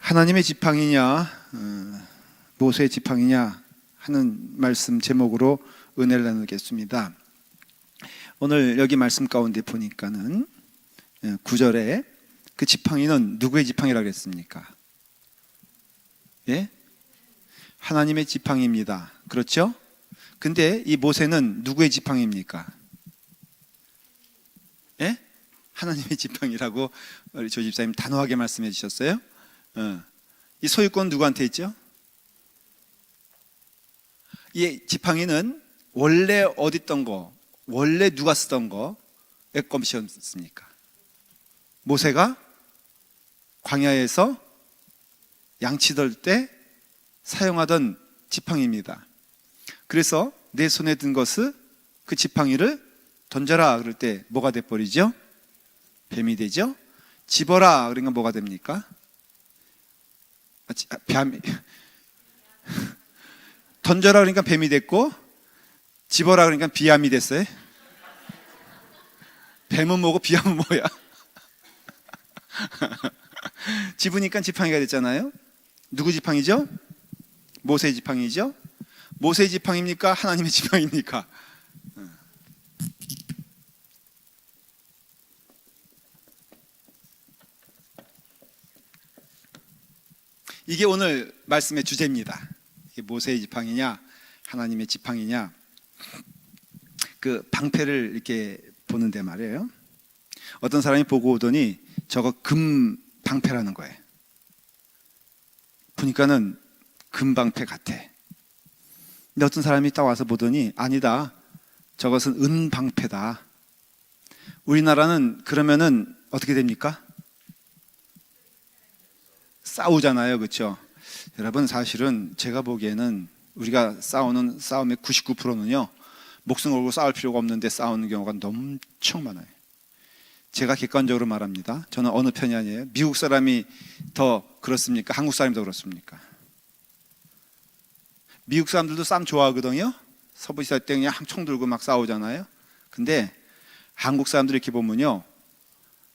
하나님의 지팡이냐 모세의 지팡이냐 하는 말씀 제목으로 은혜를 나누겠습니다. 오늘 여기 말씀 가운데 보니까는 9절에 그 지팡이는 누구의 지팡이라고 그랬습니까? 예? 하나님의 지팡이입니다. 그렇죠? 근데 이 모세는 누구의 지팡이입니까? 예? 하나님의 지팡이라고 우리 조 집사님 단호하게 말씀해 주셨어요. 이 소유권 누구한테 있죠? 이 지팡이는 원래 어디 있던 거, 원래 누가 쓰던 거의 것이었습니까? 모세가 광야에서 양치들 때 사용하던 지팡이입니다. 그래서 내 손에 든 것을 그 지팡이를 던져라 그럴 때 뭐가 돼버리죠? 뱀이 되죠? 집어라 그러니까 뭐가 됩니까? 뱀이 던져라 그러니까 뱀이 됐고 집어라 그러니까 비암이 됐어요. 뱀은 뭐고 비암은 뭐야? 집으니까 지팡이가 됐잖아요. 누구 지팡이죠? 모세의 지팡이죠. 모세의 지팡이입니까? 하나님의 지팡이입니까? 이게 오늘 말씀의 주제입니다. 이게 모세의 지팡이냐 하나님의 지팡이냐, 그 방패를 이렇게 보는데 말이에요. 어떤 사람이 보고 오더니 저거 금 방패라는 거예요. 보니까는 금 방패 같아. 근데 어떤 사람이 딱 와서 보더니 아니다, 저것은 은 방패다. 우리나라는 그러면은 어떻게 됩니까? 싸우잖아요, 그렇죠? 여러분, 사실은 제가 보기에는 우리가 싸우는 싸움의 99%는요 목숨 걸고 싸울 필요가 없는데 싸우는 경우가 엄청 많아요. 제가 객관적으로 말합니다. 저는 어느 편이 아니에요. 미국 사람이 더 그렇습니까? 한국 사람이 더 그렇습니까? 미국 사람들도 싸움 좋아하거든요. 서부시대 때 그냥 총 들고 막 싸우잖아요. 근데 한국 사람들 이렇게 보면요,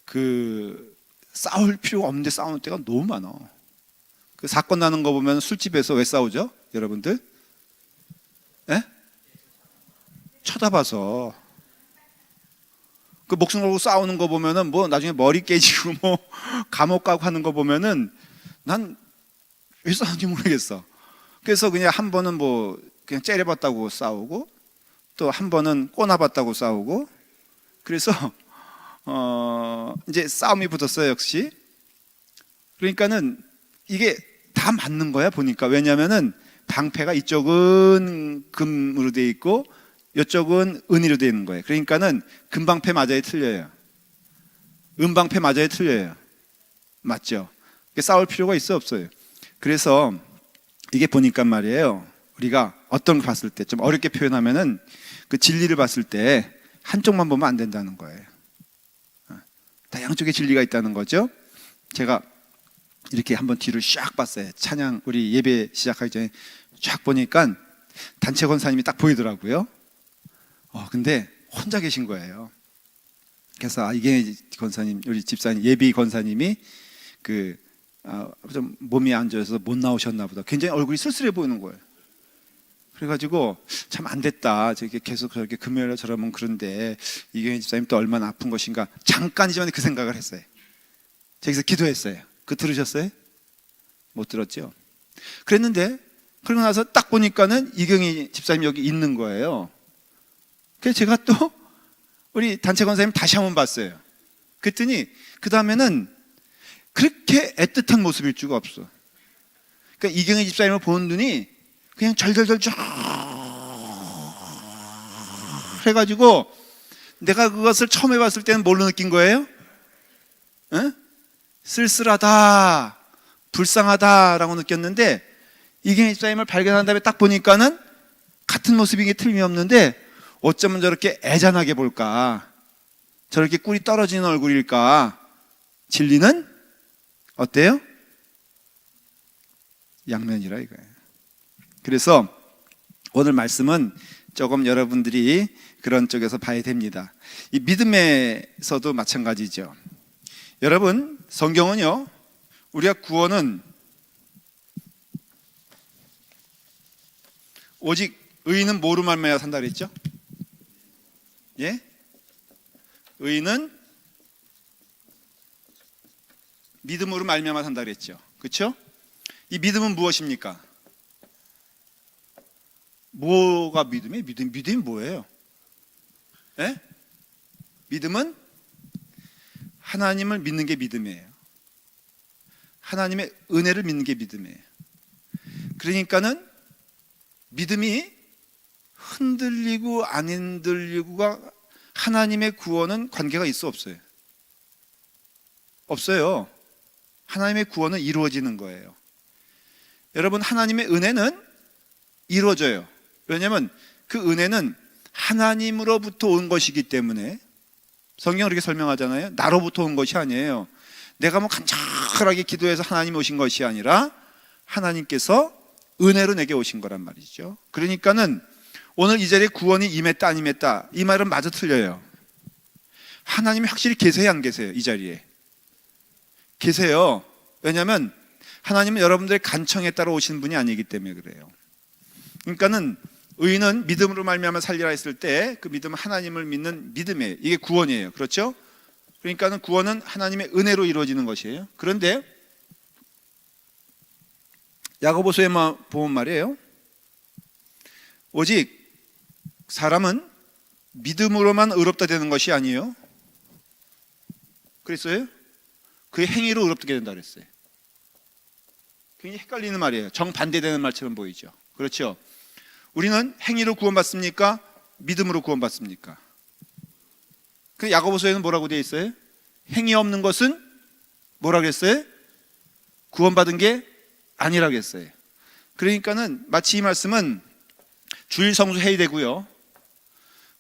그 싸울 필요가 없는데 싸우는 때가 너무 많아. 그 사건 나는 거 보면 술집에서 왜 싸우죠? 여러분들? 예? 쳐다봐서. 그 목숨 걸고 싸우는 거 보면은 뭐 나중에 머리 깨지고 뭐 감옥 가고 하는 거 보면은 난 왜 싸우는지 모르겠어. 그래서 그냥 한 번은 뭐 그냥 째려봤다고 싸우고, 또 한 번은 꼬나봤다고 싸우고, 그래서 이제 싸움이 붙었어요, 역시. 그러니까는 이게 다 맞는 거야, 보니까. 왜냐면은 방패가 이쪽은 금으로 돼 있고 이쪽은 은으로 돼 있는 거예요. 그러니까는 금방패 맞아야 틀려요. 은방패 맞아야 틀려요. 맞죠? 싸울 필요가 있어, 없어요? 그래서 이게 보니까 말이에요, 우리가 어떤 걸 봤을 때, 좀 어렵게 표현하면은 그 진리를 봤을 때 한쪽만 보면 안 된다는 거예요. 다 양쪽에 진리가 있다는 거죠. 제가 이렇게 한번 뒤를 쫙 봤어요. 찬양 우리 예배 시작하기 전에 쫙 보니까 단체 권사님이 딱 보이더라고요. 근데 혼자 계신 거예요. 그래서 이게 권사님, 우리 집사님 예비 권사님이 좀 몸이 안 좋아서 못 나오셨나 보다. 굉장히 얼굴이 쓸쓸해 보이는 거예요. 그래가지고 참 안 됐다. 저렇게 계속 저렇게 금요일에 저러면 그런데 이경희 집사님 또 얼마나 아픈 것인가. 잠깐이지만 그 생각을 했어요. 저기서 기도했어요. 그거 들으셨어요? 못 들었죠? 그랬는데 그러고 나서 딱 보니까는 이경희 집사님 여기 있는 거예요. 그래서 제가 또 우리 단체 권사님 다시 한번 봤어요. 그랬더니 그 다음에는 그렇게 애틋한 모습일 수가 없어. 그러니까 이경희 집사님을 보는 눈이 그냥 절절절 해가지고 내가 그것을 처음 해봤을 때는 뭘로 느낀 거예요? 에? 쓸쓸하다, 불쌍하다라고 느꼈는데, 이경희 집사님을 발견한 다음에 딱 보니까는 같은 모습인 게 틀림이 없는데 어쩌면 저렇게 애잔하게 볼까, 저렇게 꿀이 떨어지는 얼굴일까. 진리는 어때요? 양면이라 이거예요. 그래서 오늘 말씀은 조금 여러분들이 그런 쪽에서 봐야 됩니다. 이 믿음에서도 마찬가지죠. 여러분, 성경은요, 우리가 구원은 오직 의인은 뭐로 말미암아 산다 그랬죠? 예? 의인은 믿음으로 말미암아 산다 그랬죠. 그렇죠? 이 믿음은 무엇입니까? 뭐가 믿음이에요? 믿음이 뭐예요? 예? 믿음은 하나님을 믿는 게 믿음이에요. 하나님의 은혜를 믿는 게 믿음이에요. 그러니까는 믿음이 흔들리고 안 흔들리고가 하나님의 구원은 관계가 있어 없어요? 없어요. 하나님의 구원은 이루어지는 거예요. 여러분, 하나님의 은혜는 이루어져요. 왜냐하면 그 은혜는 하나님으로부터 온 것이기 때문에. 성경은 그렇게 설명하잖아요. 나로부터 온 것이 아니에요. 내가 뭐 간절하게 기도해서 하나님 오신 것이 아니라 하나님께서 은혜로 내게 오신 거란 말이죠. 그러니까는 오늘 이 자리에 구원이 임했다 안 임했다, 이 말은 마저 틀려요. 하나님이 확실히 계세요 안 계세요? 이 자리에 계세요. 왜냐하면 하나님은 여러분들의 간청에 따라 오시는 분이 아니기 때문에 그래요. 그러니까는 의인은 믿음으로 말미암아 살리라 했을 때 그 믿음은 하나님을 믿는 믿음이에요. 이게 구원이에요. 그렇죠? 그러니까는 구원은 하나님의 은혜로 이루어지는 것이에요. 그런데 야고보서에 보면 말이에요, 오직 사람은 믿음으로만 의롭다 되는 것이 아니에요. 그랬어요? 그의 행위로 의롭게 된다 그랬어요. 굉장히 헷갈리는 말이에요. 정반대되는 말처럼 보이죠. 그렇죠? 우리는 행위로 구원받습니까? 믿음으로 구원받습니까? 그 야고보서에는 뭐라고 되어 있어요? 행위 없는 것은 뭐라고 했어요? 구원받은 게 아니라고 했어요. 그러니까는 마치 이 말씀은 주일 성수 해야 되고요,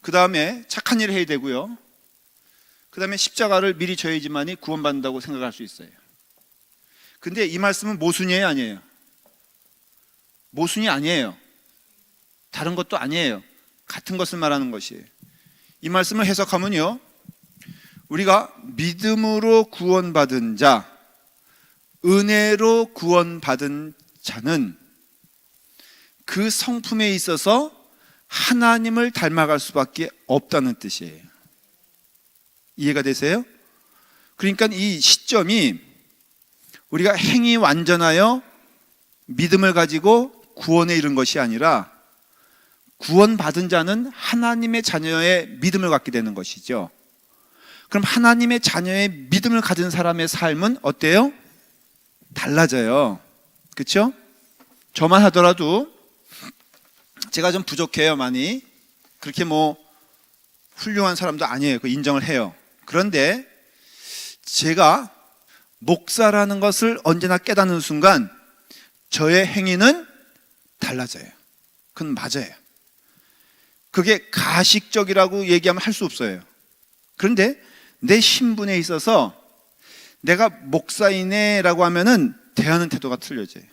그 다음에 착한 일 해야 되고요, 그 다음에 십자가를 미리 져야지만이 구원받는다고 생각할 수 있어요. 근데 이 말씀은 모순이에요 아니에요? 모순이 아니에요. 다른 것도 아니에요. 같은 것을 말하는 것이에요. 이 말씀을 해석하면요, 우리가 믿음으로 구원받은 자, 은혜로 구원받은 자는 그 성품에 있어서 하나님을 닮아갈 수밖에 없다는 뜻이에요. 이해가 되세요? 그러니까 이 시점이 우리가 행위 완전하여 믿음을 가지고 구원에 이른 것이 아니라 구원받은 자는 하나님의 자녀의 믿음을 갖게 되는 것이죠. 그럼 하나님의 자녀의 믿음을 가진 사람의 삶은 어때요? 달라져요. 그렇죠? 저만 하더라도 제가 좀 부족해요, 많이. 그렇게 뭐 훌륭한 사람도 아니에요. 그 인정을 해요. 그런데 제가 목사라는 것을 언제나 깨닫는 순간 저의 행위는 달라져요. 그건 맞아요. 그게 가식적이라고 얘기하면 할 수 없어요. 그런데 내 신분에 있어서 내가 목사이네라고 하면은 대하는 태도가 틀려져요.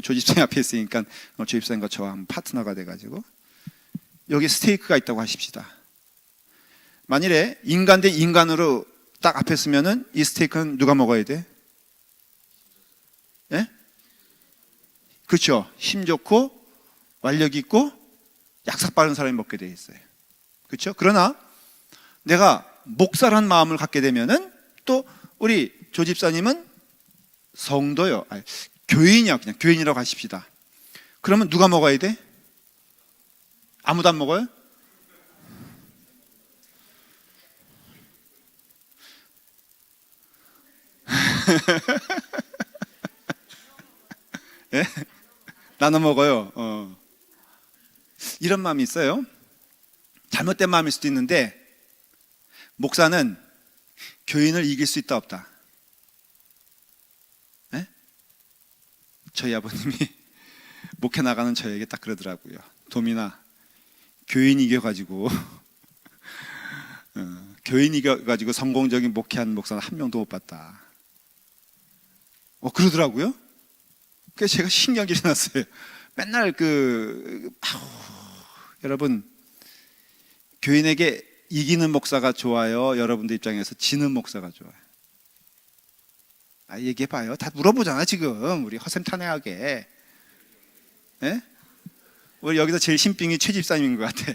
조집사님 앞에 있으니까 조집사님과 저와 한번 파트너가 돼가지고 여기 스테이크가 있다고 하십시다. 만일에 인간 대 인간으로 딱 앞에 쓰면은 이 스테이크는 누가 먹어야 돼? 예? 그렇죠. 힘 좋고 완력 있고 약삭 빠른 사람이 먹게 돼 있어요. 그렇죠? 그러나 내가 목사란 마음을 갖게 되면은 또 우리 조 집사님은 성도요, 아니, 교인이야. 그냥 교인이라고 하십시다. 그러면 누가 먹어야 돼? 아무도 안 먹어요? 예? 나눠 먹어요. 이런 마음이 있어요. 잘못된 마음일 수도 있는데 목사는 교인을 이길 수 있다 없다? 예? 저희 아버님이 목회 나가는 저에게 딱 그러더라고요. 도민아, 교인 이겨가지고 교인 이겨가지고 성공적인 목회한 목사는 한 명도 못 봤다. 그러더라고요. 그래서 제가 신경이 났어요. 맨날 여러분, 교인에게 이기는 목사가 좋아요? 여러분들 입장에서 지는 목사가 좋아요? 얘기해봐요. 다 물어보잖아 지금 우리 허심탄회하게. 예? 우리 여기서 제일 신빙이 최 집사님인 것 같아.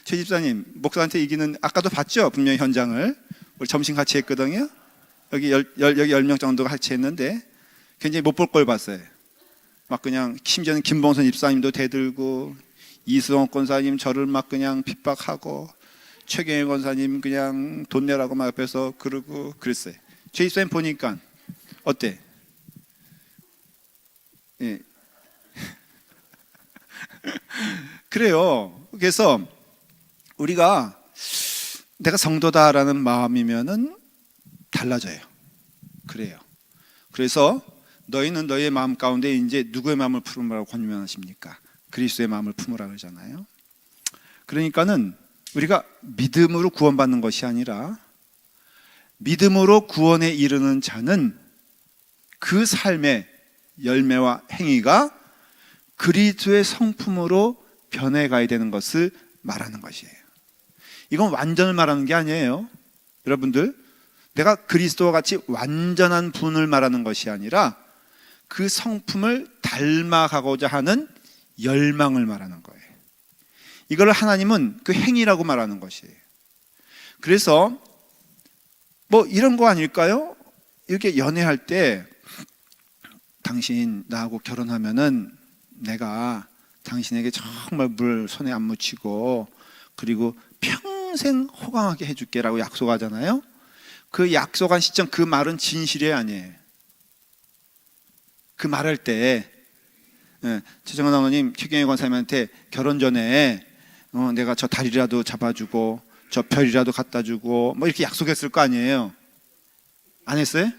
최 집사님, 목사한테 이기는, 아까도 봤죠? 분명히 현장을. 우리 점심 같이 했거든요. 여기 여기 10명 정도가 같이 했는데 굉장히 못 볼 걸 봤어요. 막 그냥, 심지어는 김봉선 집사님도 대들고, 이수영 권사님 저를 막 그냥 핍박하고, 최경혜 권사님 그냥 돈 내라고 막 옆에서 그러고 그랬어요. 최 집사님 보니까 어때? 예. 그래요. 그래서 우리가 내가 성도다라는 마음이면은 달라져요. 그래요. 그래서 너희는 너희의 마음 가운데 이제 누구의 마음을 품으라고 권면하십니까? 그리스도의 마음을 품으라 그러잖아요. 그러니까는 우리가 믿음으로 구원받는 것이 아니라 믿음으로 구원에 이르는 자는 그 삶의 열매와 행위가 그리스도의 성품으로 변해가야 되는 것을 말하는 것이에요. 이건 완전을 말하는 게 아니에요. 여러분들, 내가 그리스도와 같이 완전한 분을 말하는 것이 아니라 그 성품을 닮아가고자 하는 열망을 말하는 거예요. 이걸 하나님은 그 행위라고 말하는 것이에요. 그래서 뭐 이런 거 아닐까요? 이렇게 연애할 때 당신 나하고 결혼하면은 내가 당신에게 정말 물 손에 안 묻히고 그리고 평생 호강하게 해줄게라고 약속하잖아요. 그 약속한 시점, 그 말은 진실이 아니에요. 그 말할 때 최정원 어머님, 최경혜 권사님한테 결혼 전에 내가 저 다리라도 잡아주고 저 별이라도 갖다 주고 뭐 이렇게 약속했을 거 아니에요. 안 했어요?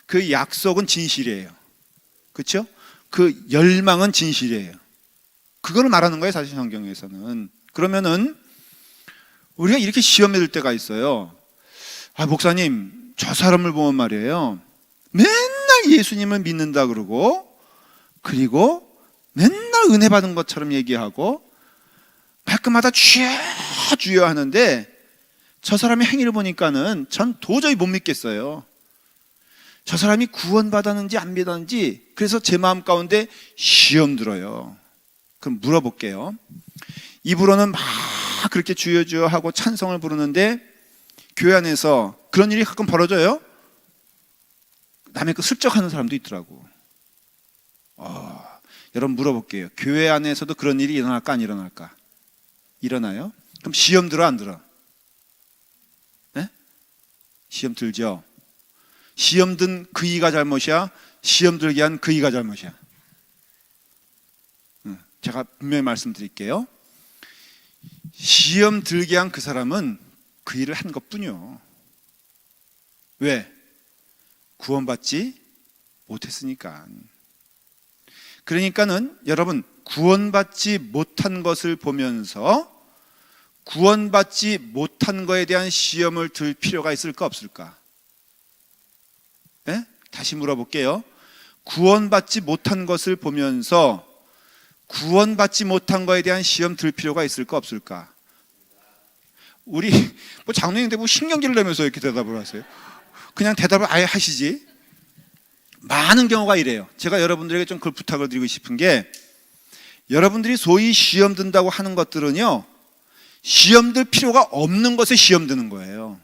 그 약속은 진실이에요. 그렇죠? 그 열망은 진실이에요. 그걸 말하는 거예요, 사실 성경에서는. 그러면은 우리가 이렇게 시험에 들 때가 있어요. 아, 목사님, 저 사람을 보면 말이에요, 맨날 예수님을 믿는다 그러고, 그리고 맨날 은혜 받은 것처럼 얘기하고 말끝마다 주여 주여 하는데 저 사람의 행위를 보니까는 전 도저히 못 믿겠어요. 저 사람이 구원받았는지 안 받았는지. 그래서 제 마음 가운데 시험 들어요. 그럼 물어볼게요. 입으로는 막 그렇게 주여 주여 하고 찬송을 부르는데 교회 안에서 그런 일이 가끔 벌어져요. 남의 거 슬쩍 하는 사람도 있더라고. 여러분 물어볼게요. 교회 안에서도 그런 일이 일어날까 안 일어날까? 일어나요? 그럼 시험 들어 안 들어? 네? 시험 들죠. 시험 든 그이가 잘못이야? 시험 들게 한 그이가 잘못이야? 제가 분명히 말씀드릴게요. 시험 들게 한 그 사람은 그 일을 한 것뿐이요. 왜? 구원받지 못했으니까. 그러니까는 여러분, 구원받지 못한 것을 보면서 구원받지 못한 것에 대한 시험을 들 필요가 있을까 없을까? 네? 다시 물어볼게요. 구원받지 못한 것을 보면서 구원받지 못한 것에 대한 시험 들 필요가 있을까 없을까? 우리 뭐 장로님인데 뭐 신경질을 내면서 이렇게 대답을 하세요? 그냥 대답을 아예 하시지. 많은 경우가 이래요. 제가 여러분들에게 좀 그걸 부탁을 드리고 싶은 게, 여러분들이 소위 시험 든다고 하는 것들은요, 시험 들 필요가 없는 것에 시험 드는 거예요.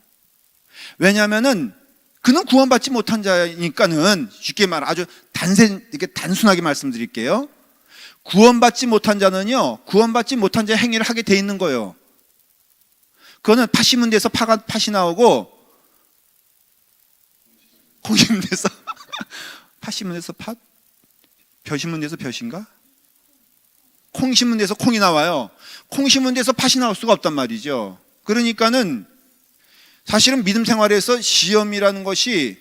왜냐하면은 그는 구원받지 못한 자니까는, 쉽게 말 아주 이렇게 단순하게 말씀드릴게요. 구원받지 못한 자는요, 구원받지 못한 자의 행위를 하게 돼 있는 거예요. 그거는 팥 심은 데서 팥이 나오고, 콩 심은 데서 팥 심은 데서 팥, 벼 심은 데서 벼인가? 콩 심은 데서 콩이 나와요. 콩 심은 데서 팥이 나올 수가 없단 말이죠. 그러니까는 사실은 믿음 생활에서 시험이라는 것이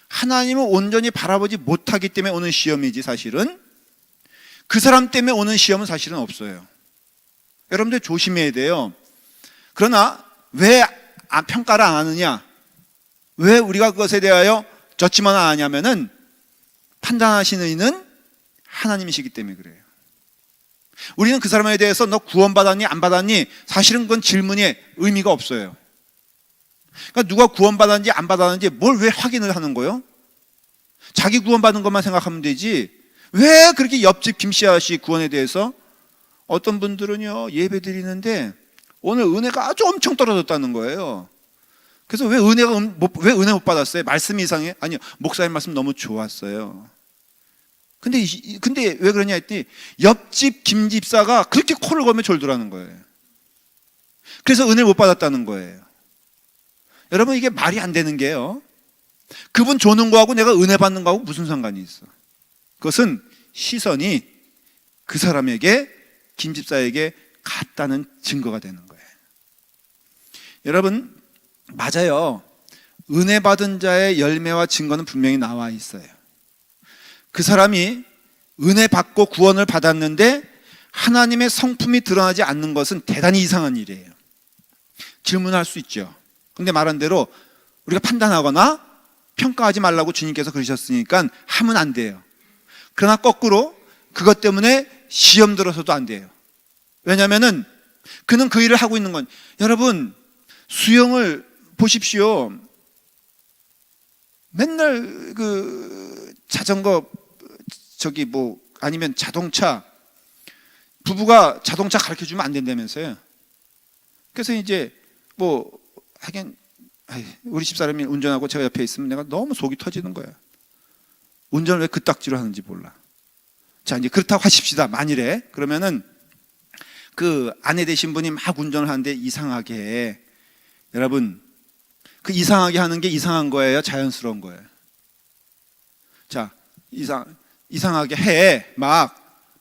하나님을 온전히 바라보지 못하기 때문에 오는 시험이지, 사실은 그 사람 때문에 오는 시험은 사실은 없어요. 여러분들 조심해야 돼요. 그러나 왜 평가를 안 하느냐? 왜 우리가 그것에 대하여 졌지만 안 하냐면은 판단하시는 이는 하나님이시기 때문에 그래요. 우리는 그 사람에 대해서 너 구원받았니 안 받았니, 사실은 그건 질문에 의미가 없어요. 그러니까 누가 구원받았는지 안 받았는지 뭘 왜 확인을 하는 거예요? 자기 구원받은 것만 생각하면 되지 왜 그렇게 옆집 김씨아 씨 구원에 대해서 어떤 분들은요 예배 드리는데 오늘 은혜가 아주 엄청 떨어졌다는 거예요. 그래서 왜 은혜 못 받았어요? 말씀이 이상해? 아니요, 목사님 말씀 너무 좋았어요. 근데 왜 그러냐 했더니 옆집 김 집사가 그렇게 코를 걸며 졸더라는 거예요. 그래서 은혜를 못 받았다는 거예요. 여러분, 이게 말이 안 되는 게요, 그분 조는 거하고 내가 은혜 받는 거하고 무슨 상관이 있어? 그것은 시선이 그 사람에게, 김 집사에게 같다는 증거가 되는 거예요. 여러분, 맞아요. 은혜 받은 자의 열매와 증거는 분명히 나와 있어요. 그 사람이 은혜 받고 구원을 받았는데 하나님의 성품이 드러나지 않는 것은 대단히 이상한 일이에요. 질문할 수 있죠. 근데 말한 대로 우리가 판단하거나 평가하지 말라고 주님께서 그러셨으니까 하면 안 돼요. 그러나 거꾸로 그것 때문에 시험 들어서도 안 돼요. 왜냐하면은 그는 그 일을 하고 있는 건, 여러분 수영을 보십시오. 맨날 그 자전거 아니면 자동차, 부부가 자동차 가르쳐 주면 안 된다면서요. 그래서 이제 하긴 우리 집사람이 운전하고 제가 옆에 있으면 내가 너무 속이 터지는 거야. 운전을 왜 그딱지로 하는지 몰라. 자, 이제 그렇다고 하십시다. 만일에 그러면은 그 아내 되신 분이 막 운전을 하는데 이상하게, 여러분, 그 이상하게 하는 게 이상한 거예요, 자연스러운 거예요? 자, 이상하게 해. 막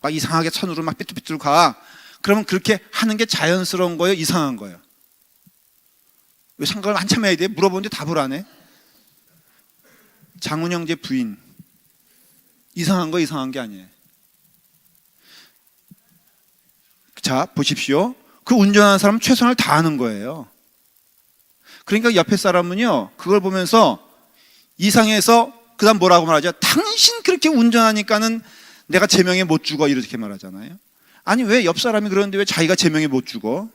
이상하게 선으로 막 삐뚤삐뚤 가. 그러면 그렇게 하는 게 자연스러운 거예요, 이상한 거예요? 왜 생각을 한참 해야 돼? 물어보는데 답을 안 해? 장훈 형제 부인, 이상한 거 이상한 게 아니에요. 자, 보십시오. 그 운전하는 사람은 최선을 다하는 거예요. 그러니까 옆에 사람은요, 그걸 보면서 이상해서 그 다음 뭐라고 말하죠? 당신 그렇게 운전하니까는 내가 제명에 못 죽어, 이렇게 말하잖아요. 아니, 왜 옆 사람이 그러는데 왜 자기가 제명에 못 죽어?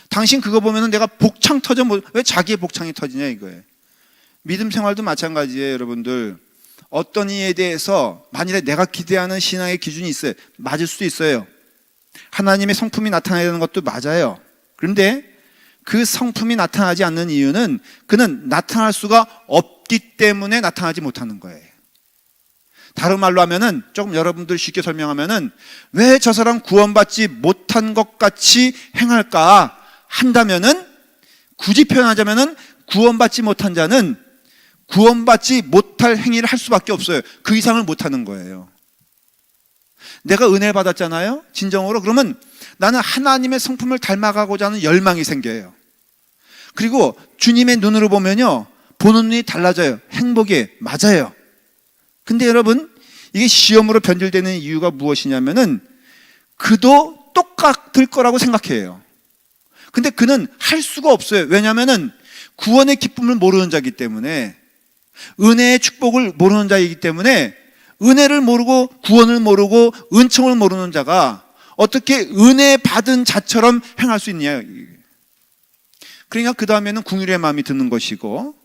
당신 그거 보면은 내가 복창 터져, 왜 자기의 복창이 터지냐 이거예요. 믿음 생활도 마찬가지예요, 여러분들. 어떤 이에 대해서 만일에 내가 기대하는 신앙의 기준이 있어요. 맞을 수도 있어요. 하나님의 성품이 나타나야 되는 것도 맞아요. 그런데 그 성품이 나타나지 않는 이유는 그는 나타날 수가 없기 때문에 나타나지 못하는 거예요. 다른 말로 하면은, 조금 여러분들 쉽게 설명하면은, 왜 저 사람 구원받지 못한 것 같이 행할까 한다면은, 굳이 표현하자면은 구원받지 못한 자는 구원받지 못할 행위를 할 수밖에 없어요. 그 이상을 못하는 거예요. 내가 은혜를 받았잖아요, 진정으로. 그러면 나는 하나님의 성품을 닮아가고자 하는 열망이 생겨요. 그리고 주님의 눈으로 보면요, 보는 눈이 달라져요. 행복이 맞아요. 근데 여러분, 이게 시험으로 변질되는 이유가 무엇이냐면은 그도 똑같을 거라고 생각해요. 근데 그는 할 수가 없어요. 왜냐하면은 구원의 기쁨을 모르는 자이기 때문에, 은혜의 축복을 모르는 자이기 때문에, 은혜를 모르고 구원을 모르고 은총을 모르는 자가 어떻게 은혜 받은 자처럼 행할 수 있냐. 그러니까 그 다음에는 긍휼의 마음이 드는 것이고,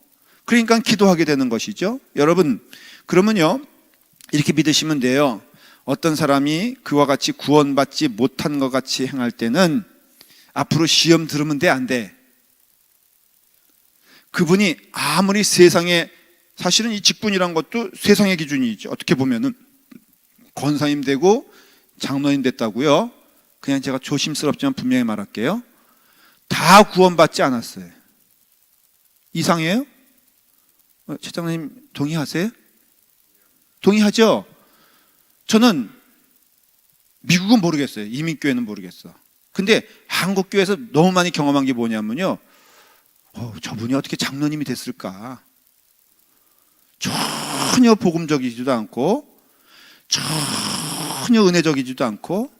그러니까 기도하게 되는 것이죠. 여러분, 그러면요, 이렇게 믿으시면 돼요. 어떤 사람이 그와 같이 구원받지 못한 것 같이 행할 때는 앞으로 시험 들으면 돼, 안 돼? 그분이 아무리 세상에, 사실은 이 직분이란 것도 세상의 기준이 있죠. 어떻게 보면은 권사님 되고 장로님 됐다고요, 그냥 제가 조심스럽지만 분명히 말할게요. 다 구원받지 않았어요. 이상해요? 최 장로님 동의하세요? 동의하죠? 저는 미국은 모르겠어요. 이민교회는 모르겠어. 근데 한국교회에서 너무 많이 경험한 게 뭐냐면요, 저분이 어떻게 장로님이 됐을까? 전혀 복음적이지도 않고, 전혀 은혜적이지도 않고,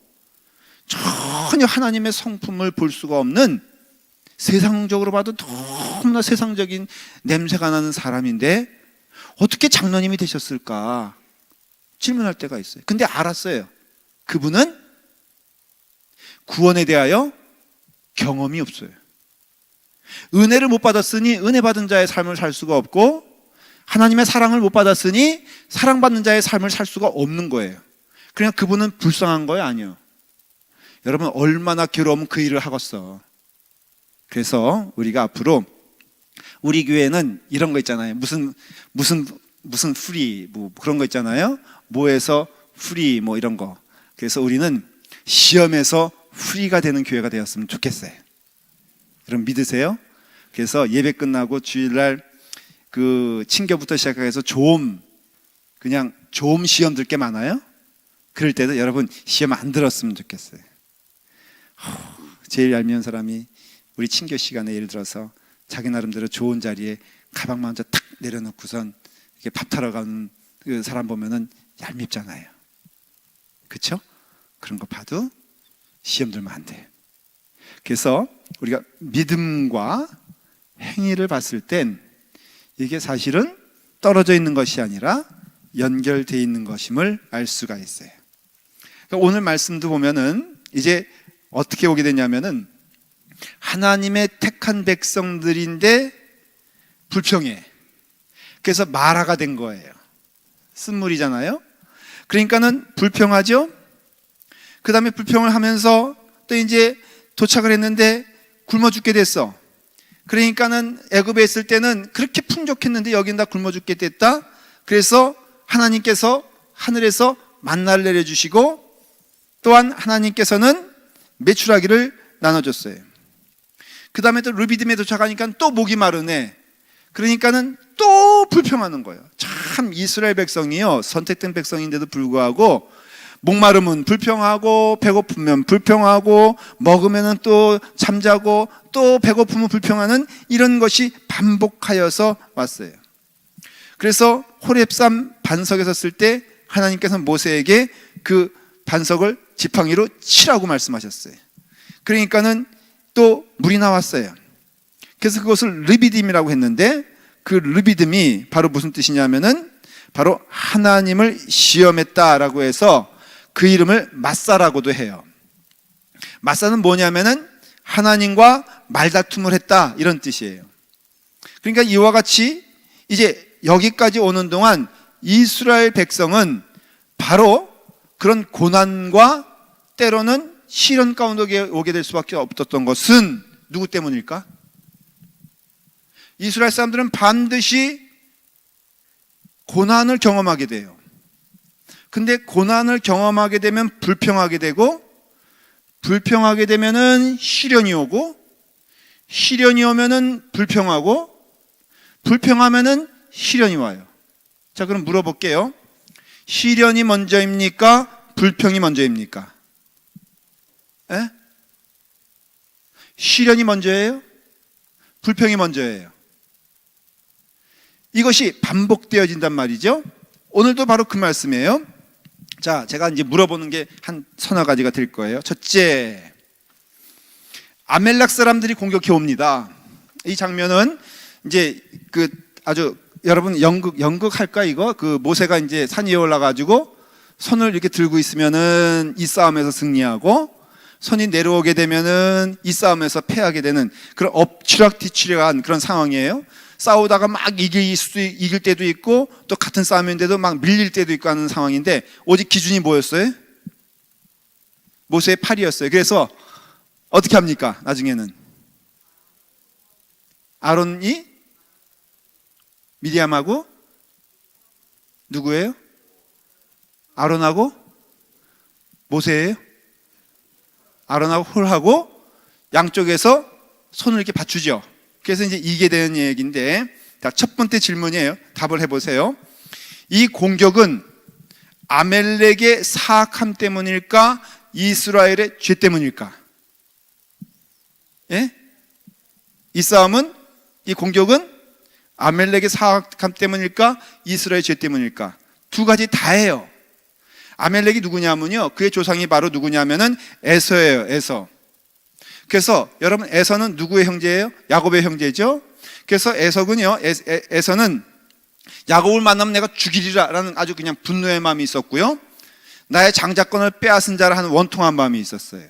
전혀 하나님의 성품을 볼 수가 없는, 세상적으로 봐도 너무나 세상적인 냄새가 나는 사람인데 어떻게 장로님이 되셨을까 질문할 때가 있어요. 근데 알았어요. 그분은 구원에 대하여 경험이 없어요. 은혜를 못 받았으니 은혜 받은 자의 삶을 살 수가 없고, 하나님의 사랑을 못 받았으니 사랑받는 자의 삶을 살 수가 없는 거예요. 그냥 그분은 불쌍한 거예요? 아니요. 여러분 얼마나 괴로우면 그 일을 하겠어. 그래서 우리가 앞으로 우리 교회는 이런 거 있잖아요. 무슨 프리 뭐 그런 거 있잖아요. 뭐에서 프리 뭐 이런 거. 그래서 우리는 시험에서 프리가 되는 교회가 되었으면 좋겠어요. 여러분 믿으세요? 그래서 예배 끝나고 주일날 그 친교부터 시작해서 그냥 조음 시험들 게 많아요. 그럴 때도 여러분 시험 안 들었으면 좋겠어요. 제일 얄미운 사람이 우리 친교 시간에 예를 들어서 자기 나름대로 좋은 자리에 가방만 먼저 탁 내려놓고선 이렇게 밥 타러 가는 그 사람 보면은 얄밉잖아요. 그렇죠? 그런 거 봐도 시험 들면 안 돼요. 그래서 우리가 믿음과 행위를 봤을 땐 이게 사실은 떨어져 있는 것이 아니라 연결되어 있는 것임을 알 수가 있어요. 그러니까 오늘 말씀도 보면은 이제 어떻게 오게 되냐면은 하나님의 택한 백성들인데 불평해. 그래서 마라가 된 거예요. 쓴물이잖아요. 그러니까는 불평하죠. 그 다음에 불평을 하면서 또 이제 도착을 했는데 굶어 죽게 됐어. 그러니까는 애굽에 있을 때는 그렇게 풍족했는데 여긴 다 굶어 죽게 됐다. 그래서 하나님께서 하늘에서 만나를 내려주시고 또한 하나님께서는 메추라기를 나눠줬어요. 그 다음에 또 르비딤에 도착하니까 또 목이 마르네. 그러니까는 또 불평하는 거예요. 참 이스라엘 백성이요, 선택된 백성인데도 불구하고 목마르면 불평하고 배고프면 불평하고 먹으면 또 잠자고 또 배고프면 불평하는 이런 것이 반복하여서 왔어요. 그래서 호렙산 반석에 섰을 때 하나님께서 모세에게 그 반석을 지팡이로 치라고 말씀하셨어요. 그러니까는 또 물이 나왔어요. 그래서 그것을 르비딤이라고 했는데 그 르비딤이 바로 무슨 뜻이냐면은 바로 하나님을 시험했다라고 해서 그 이름을 마사라고도 해요. 마사는 뭐냐면은 하나님과 말다툼을 했다 이런 뜻이에요. 그러니까 이와 같이 이제 여기까지 오는 동안 이스라엘 백성은 바로 그런 고난과 때로는 시련 가운데 오게 될 수밖에 없었던 것은 누구 때문일까? 이스라엘 사람들은 반드시 고난을 경험하게 돼요. 근데 고난을 경험하게 되면 불평하게 되고, 불평하게 되면은 시련이 오고, 시련이 오면은 불평하고, 불평하면은 시련이 와요. 자, 그럼 물어볼게요. 시련이 먼저입니까? 불평이 먼저입니까? 에? 시련이 먼저예요? 불평이 먼저예요? 이것이 반복되어진단 말이죠. 오늘도 바로 그 말씀이에요. 자, 제가 이제 물어보는 게 한 서너 가지가 될 거예요. 첫째, 아멜렉 사람들이 공격해 옵니다. 이 장면은 이제 그 아주 여러분 연극 할까 이거? 그 모세가 이제 산 위에 올라가지고 손을 이렇게 들고 있으면은 이 싸움에서 승리하고 손이 내려오게 되면은 이 싸움에서 패하게 되는 그런 엎치락뒤치락한 그런 상황이에요. 싸우다가 막 이길 때도 있고 또 같은 싸움인데도 막 밀릴 때도 있고 하는 상황인데 오직 기준이 뭐였어요? 모세의 팔이었어요. 그래서 어떻게 합니까? 나중에는 아론이 미리암하고 누구예요? 아론하고 모세예요? 아론하고 홀하고 양쪽에서 손을 이렇게 받추죠. 그래서 이제 이게 되는 얘기인데, 자, 첫 번째 질문이에요. 답을 해보세요. 이 공격은 아멜렉의 사악함 때문일까? 이스라엘의 죄 때문일까? 예? 이 싸움은, 이 공격은 아멜렉의 사악함 때문일까? 이스라엘의 죄 때문일까? 두 가지 다예요. 아멜렉이 누구냐면요, 그의 조상이 바로 누구냐면은 에서예요. 에서. 그래서 여러분, 에서는 누구의 형제예요? 야곱의 형제죠. 그래서 에서군요, 에서는 야곱을 만나면 내가 죽이리라 라는 아주 그냥 분노의 마음이 있었고요, 나의 장자권을 빼앗은 자라 하는 원통한 마음이 있었어요.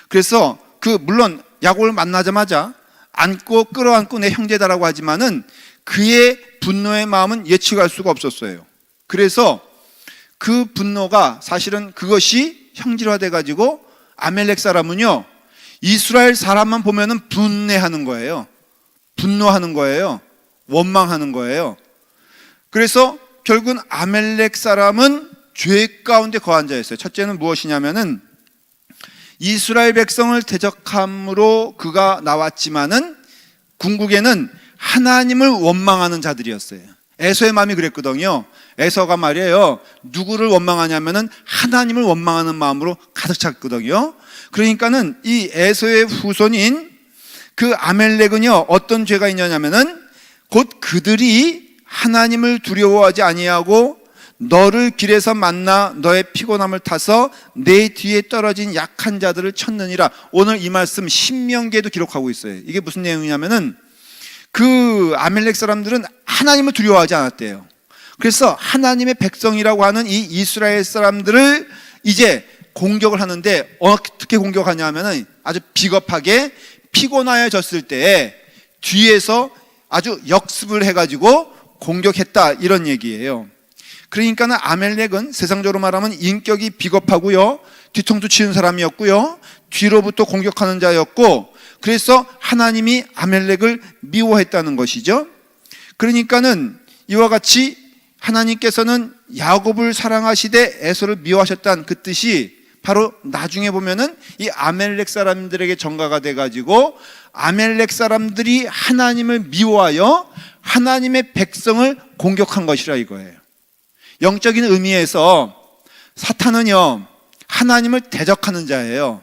그래서 물론 야곱을 만나자마자 안고 끌어안고 내 형제다라고 하지만은 그의 분노의 마음은 예측할 수가 없었어요. 그래서 그 분노가 사실은 그것이 형질화돼 가지고 아멜렉 사람은요, 이스라엘 사람만 보면은 분내하는 거예요. 분노하는 거예요. 원망하는 거예요. 그래서 결국은 아멜렉 사람은 죄 가운데 거한 자였어요. 첫째는 무엇이냐면은 이스라엘 백성을 대적함으로 그가 나왔지만은 궁극에는 하나님을 원망하는 자들이었어요. 에서의 마음이 그랬거든요. 에서가 말이에요, 누구를 원망하냐면은 하나님을 원망하는 마음으로 가득 찼거든요. 그러니까는 이 에서의 후손인 그 아멜렉은요, 어떤 죄가 있냐면은 곧 그들이 하나님을 두려워하지 아니하고 너를 길에서 만나 너의 피곤함을 타서 내 뒤에 떨어진 약한 자들을 쳤느니라. 오늘 이 말씀 신명기에도 기록하고 있어요. 이게 무슨 내용이냐면은 그 아멜렉 사람들은 하나님을 두려워하지 않았대요. 그래서 하나님의 백성이라고 하는 이 이스라엘 사람들을 이제 공격을 하는데, 어떻게 공격하냐 하면은 아주 비겁하게 피곤하여졌을 때 뒤에서 아주 역습을 해가지고 공격했다, 이런 얘기예요. 그러니까는 아멜렉은 세상적으로 말하면 인격이 비겁하고요, 뒤통수 치는 사람이었고요, 뒤로부터 공격하는 자였고, 그래서 하나님이 아멜렉을 미워했다는 것이죠. 그러니까는 이와 같이 하나님께서는 야곱을 사랑하시되 에서를 미워하셨다는 그 뜻이 바로 나중에 보면은 이 아멜렉 사람들에게 전가가 돼가지고 아멜렉 사람들이 하나님을 미워하여 하나님의 백성을 공격한 것이라 이거예요. 영적인 의미에서 사탄은요, 하나님을 대적하는 자예요.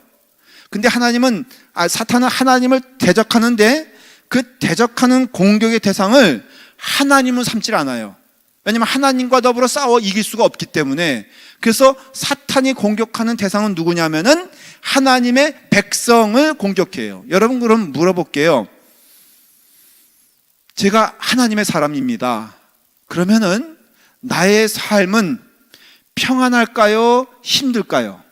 근데 사탄은 하나님을 대적하는데 그 대적하는 공격의 대상을 하나님은 삼질 않아요. 왜냐하면 하나님과 더불어 싸워 이길 수가 없기 때문에. 그래서 사탄이 공격하는 대상은 누구냐면은 하나님의 백성을 공격해요. 여러분, 그럼 물어볼게요. 제가 하나님의 사람입니다. 그러면은 나의 삶은 평안할까요? 힘들까요?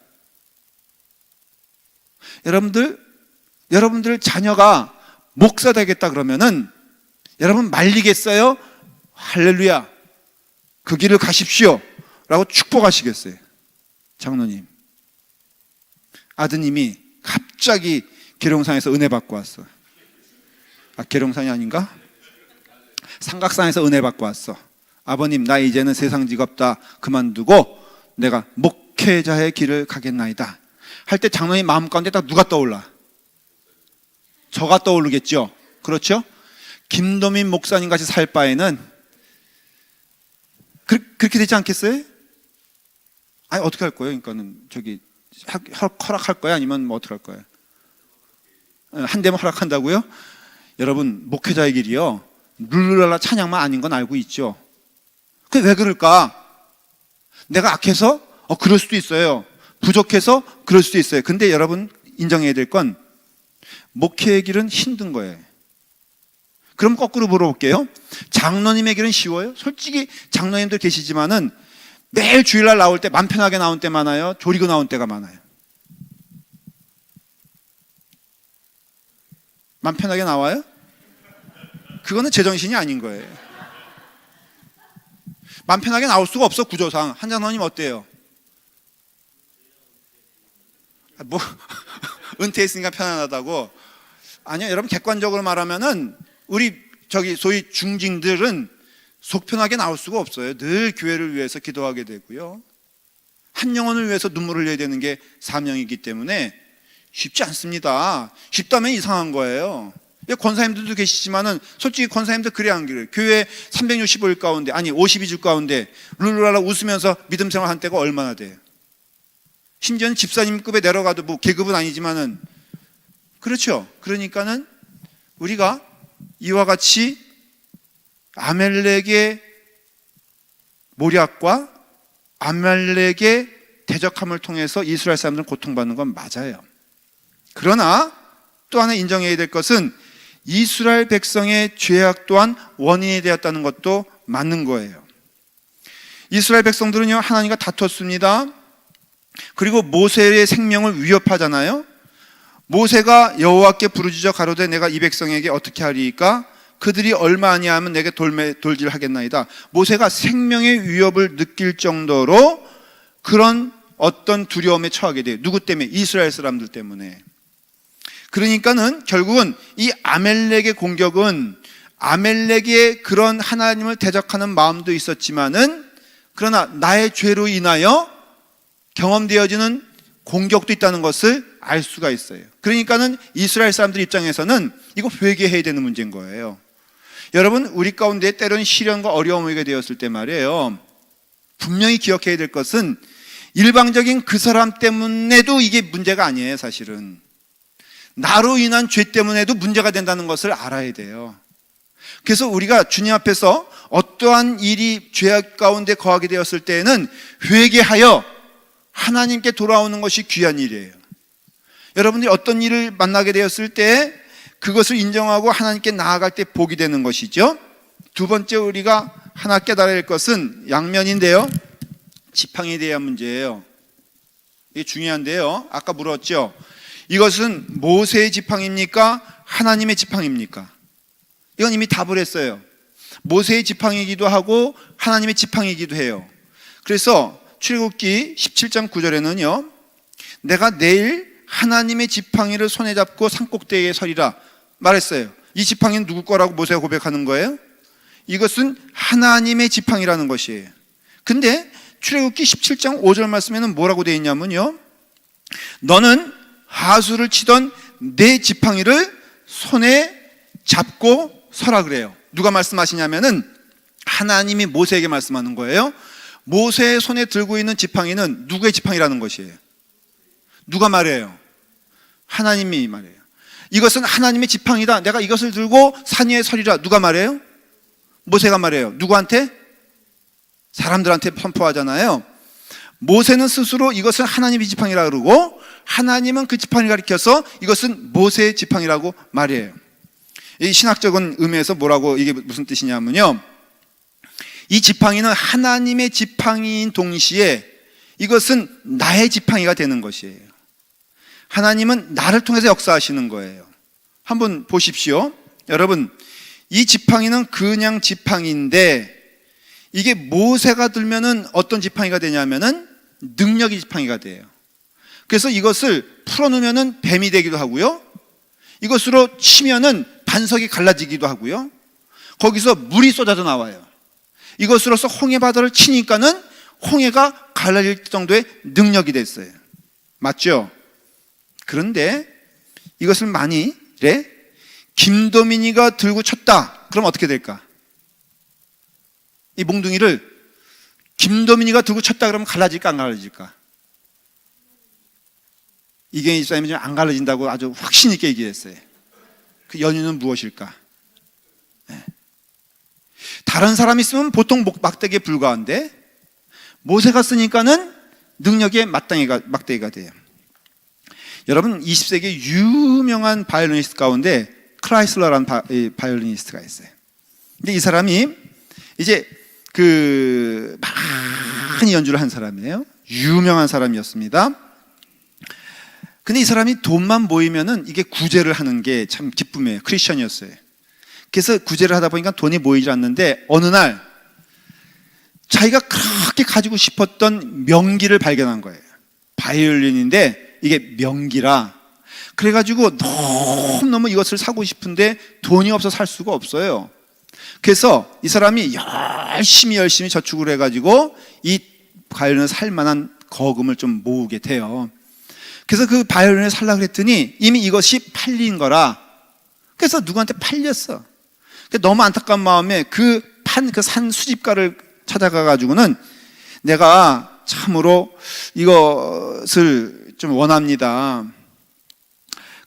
여러분들 자녀가 목사 되겠다 그러면은 여러분 말리겠어요? 할렐루야, 그 길을 가십시오 라고 축복하시겠어요? 장로님, 아드님이 갑자기 계룡산에서 은혜 받고 왔어. 계룡산이 아닌가? 삼각산에서 은혜 받고 왔어. 아버님, 나 이제는 세상 직업 다 그만두고 내가 목회자의 길을 가겠나이다 할 때 장로님 마음 가운데 딱 누가 떠올라? 저가 떠오르겠죠. 그렇죠? 김도민 목사님 같이 살 바에는 그렇게 되지 않겠어요? 아니, 어떻게 할 거예요? 그러니까는 허락할 거야? 아니면 뭐 어떻게 할 거예요? 한 대만 허락한다고요? 여러분, 목회자의 길이요, 룰루랄라 찬양만 아닌 건 알고 있죠. 그게 왜 그럴까? 내가 악해서? 그럴 수도 있어요. 부족해서? 그럴 수도 있어요. 근데 여러분 인정해야 될 건 목회의 길은 힘든 거예요. 그럼 거꾸로 물어볼게요. 장로님의 길은 쉬워요? 솔직히 장로님들 계시지만은 매일 주일날 나올 때 맘 편하게 나온 때 많아요? 조리고 나온 때가 많아요? 맘 편하게 나와요? 그거는 제정신이 아닌 거예요. 맘 편하게 나올 수가 없어, 구조상. 한 장로님 어때요? 은퇴했으니까 편안하다고? 아니요, 여러분, 객관적으로 말하면은 우리 소위 중직들은 속 편하게 나올 수가 없어요. 늘 교회를 위해서 기도하게 되고요, 한 영혼을 위해서 눈물을 흘려야 되는 게 사명이기 때문에 쉽지 않습니다. 쉽다면 이상한 거예요. 권사님들도 계시지만은 솔직히 권사님들 그래 안 그래요? 교회 365일 가운데, 아니 52주 가운데 룰루랄라 웃으면서 믿음 생활한 때가 얼마나 돼요? 심지어는 집사님급에 내려가도 뭐 계급은 아니지만은, 그렇죠? 그러니까는 우리가 이와 같이 아멜렉의 모략과 아멜렉의 대적함을 통해서 이스라엘 사람들은 고통받는 건 맞아요. 그러나 또 하나 인정해야 될 것은 이스라엘 백성의 죄악 또한 원인이 되었다는 것도 맞는 거예요. 이스라엘 백성들은요, 하나님과 다퉜습니다. 그리고 모세의 생명을 위협하잖아요. 모세가 여호와께 부르짖어 가로되 내가 이 백성에게 어떻게 하리이까? 그들이 얼마 아니하면 내게 돌질하겠나이다. 모세가 생명의 위협을 느낄 정도로 그런 어떤 두려움에 처하게 돼요. 누구 때문에? 이스라엘 사람들 때문에. 그러니까는 결국은 이 아멜렉의 공격은 아멜렉의 그런 하나님을 대적하는 마음도 있었지만은 그러나 나의 죄로 인하여 경험되어지는 공격도 있다는 것을 알 수가 있어요. 그러니까는 이스라엘 사람들 입장에서는 이거 회개해야 되는 문제인 거예요. 여러분, 우리 가운데 때로는 시련과 어려움이 오게 되었을 때 말이에요, 분명히 기억해야 될 것은 일방적인 그 사람 때문에도 이게 문제가 아니에요. 사실은 나로 인한 죄 때문에도 문제가 된다는 것을 알아야 돼요. 그래서 우리가 주님 앞에서 어떠한 일이 죄 가운데 거하게 되었을 때에는 회개하여 하나님께 돌아오는 것이 귀한 일이에요. 여러분들이 어떤 일을 만나게 되었을 때 그것을 인정하고 하나님께 나아갈 때 복이 되는 것이죠. 두 번째 우리가 하나 깨달아야 할 것은 양면인데요, 지팡이에 대한 문제예요. 이게 중요한데요, 아까 물었죠. 이것은 모세의 지팡이입니까? 하나님의 지팡이입니까? 이건 이미 답을 했어요. 모세의 지팡이이기도 하고 하나님의 지팡이이기도 해요. 그래서 출애굽기 17장 9절에는요, 내가 내일 하나님의 지팡이를 손에 잡고 산꼭대기에 서리라 말했어요. 이 지팡이는 누구 거라고 모세가 고백하는 거예요? 이것은 하나님의 지팡이라는 것이에요. 근데 출애굽기 17장 5절 말씀에는 뭐라고 되어 있냐면요, 너는 하수를 치던 내 지팡이를 손에 잡고 서라 그래요. 누가 말씀하시냐면은 하나님이 모세에게 말씀하는 거예요. 모세의 손에 들고 있는 지팡이는 누구의 지팡이라는 것이에요? 누가 말해요? 하나님이 말해요. 이것은 하나님의 지팡이다, 내가 이것을 들고 산 위에 서리라. 누가 말해요? 모세가 말해요. 누구한테? 사람들한테 선포하잖아요. 모세는 스스로 이것은 하나님의 지팡이라고 그러고 하나님은 그 지팡이를 가리켜서 이것은 모세의 지팡이라고 말해요. 이 신학적인 의미에서 뭐라고, 이게 무슨 뜻이냐면요, 이 지팡이는 하나님의 지팡이인 동시에 이것은 나의 지팡이가 되는 것이에요. 하나님은 나를 통해서 역사하시는 거예요. 한번 보십시오. 여러분, 이 지팡이는 그냥 지팡이인데 이게 모세가 들면은 어떤 지팡이가 되냐면은 능력의 지팡이가 돼요. 그래서 이것을 풀어놓으면은 뱀이 되기도 하고요, 이것으로 치면은 반석이 갈라지기도 하고요, 거기서 물이 쏟아져 나와요. 이것으로서 홍해 바다를 치니까는 홍해가 갈라질 정도의 능력이 됐어요. 맞죠? 그런데 이것을 만일에 김도민이가 들고 쳤다, 그럼 어떻게 될까? 이 몽둥이를 김도민이가 들고 쳤다 그러면 갈라질까 안 갈라질까? 이경희 집사님이 안 갈라진다고 아주 확신 있게 얘기했어요. 그 연유는 무엇일까? 네. 다른 사람이 쓰면 보통 막대기에 불과한데 모세가 쓰니까는 능력의 막대기가 돼요. 여러분, 20세기 유명한 바이올리니스트 가운데 크라이슬러라는 바이올리니스트가 있어요. 근데 이 사람이 이제 많이 연주를 한 사람이에요. 유명한 사람이었습니다. 근데 이 사람이 돈만 모이면은 이게 구제를 하는 게 참 기쁨이에요. 크리스천이었어요. 그래서 구제를 하다 보니까 돈이 모이지 않는데 어느 날 자기가 그렇게 가지고 싶었던 명기를 발견한 거예요. 바이올린인데 이게 명기라. 그래가지고 너무너무 이것을 사고 싶은데 돈이 없어서 살 수가 없어요. 그래서 이 사람이 열심히 저축을 해가지고 이 바이올린을 살 만한 거금을 좀 모으게 돼요. 그래서 그 바이올린을 살려고 그랬더니 이미 이것이 팔린 거라. 그래서 누구한테 팔렸어. 너무 안타까운 마음에 그 산 수집가를 찾아가가지고는 내가 참으로 이것을 좀 원합니다.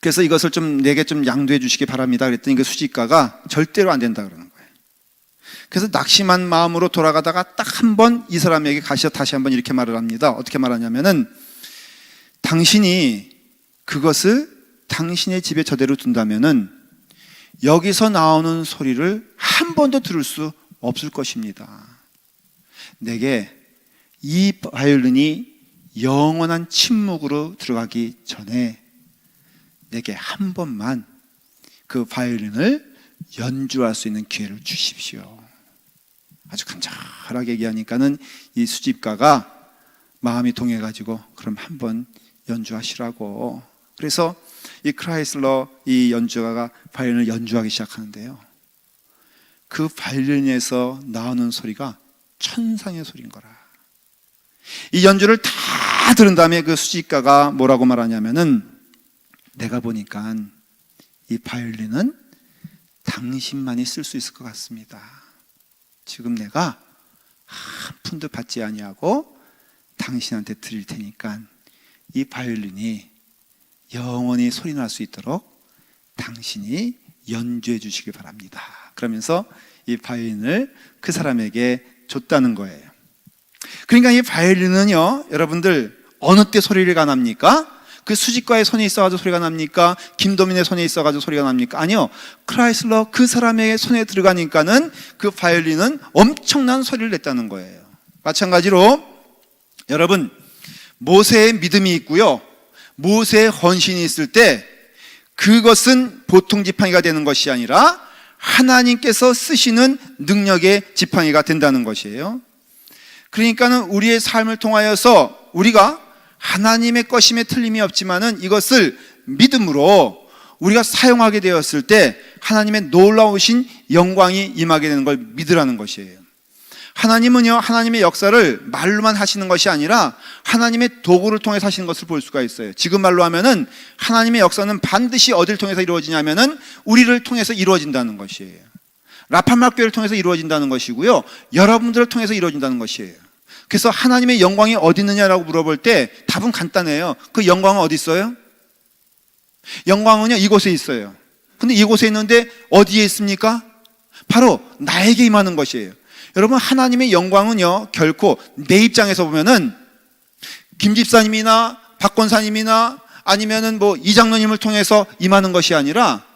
그래서 이것을 좀 내게 좀 양도해 주시기 바랍니다. 그랬더니 그 수집가가 절대로 안 된다 그러는 거예요. 그래서 낙심한 마음으로 돌아가다가 딱 한 번 이 사람에게 가셔서 다시 한번 이렇게 말을 합니다. 어떻게 말하냐면은 당신이 그것을 당신의 집에 저대로 둔다면은 여기서 나오는 소리를 한 번도 들을 수 없을 것입니다. 내게 이 바이올린이 영원한 침묵으로 들어가기 전에 내게 한 번만 그 바이올린을 연주할 수 있는 기회를 주십시오. 아주 간절하게 얘기하니까는 이 수집가가 마음이 동해가지고 그럼 한번 연주하시라고. 그래서 이 크라이슬러 이 연주가가 바이올린을 연주하기 시작하는데요. 그 바이올린에서 나오는 소리가 천상의 소리인 거라. 이 연주를 다 들은 다음에 그 수집가가 뭐라고 말하냐면은, 내가 보니까 이 바이올린은 당신만이 쓸 수 있을 것 같습니다. 지금 내가 한 푼도 받지 아니하고 당신한테 드릴 테니까 이 바이올린이 영원히 소리 날 수 있도록 당신이 연주해 주시길 바랍니다. 그러면서 이 바이올린을 그 사람에게 줬다는 거예요. 그러니까 이 바이올린은요, 여러분들 어느 때 소리가 납니까? 그 수집가의 손에 있어가지고 소리가 납니까? 김도민의 손에 있어가지고 소리가 납니까? 아니요, 크라이슬러 그 사람의 손에 들어가니까는 그 바이올린은 엄청난 소리를 냈다는 거예요. 마찬가지로 여러분, 모세의 믿음이 있고요, 모세의 헌신이 있을 때 그것은 보통 지팡이가 되는 것이 아니라 하나님께서 쓰시는 능력의 지팡이가 된다는 것이에요. 그러니까는 우리의 삶을 통하여서 우리가 하나님의 것임에 틀림이 없지만은 이것을 믿음으로 우리가 사용하게 되었을 때 하나님의 놀라우신 영광이 임하게 되는 걸 믿으라는 것이에요. 하나님은요, 하나님의 역사를 말로만 하시는 것이 아니라 하나님의 도구를 통해서 하시는 것을 볼 수가 있어요. 지금 말로 하면은 하나님의 역사는 반드시 어디를 통해서 이루어지냐면은 우리를 통해서 이루어진다는 것이에요. 라파말교회를 통해서 이루어진다는 것이고요, 여러분들을 통해서 이루어진다는 것이에요. 그래서 하나님의 영광이 어디 있느냐라고 물어볼 때 답은 간단해요. 그 영광은 어디 있어요? 영광은요, 이곳에 있어요. 근데 이곳에 있는데 어디에 있습니까? 바로 나에게 임하는 것이에요. 여러분, 하나님의 영광은요, 결코 내 입장에서 보면은 김 집사님이나 박 권사님이나 아니면은 뭐 이장로님을 통해서 임하는 것이 아니라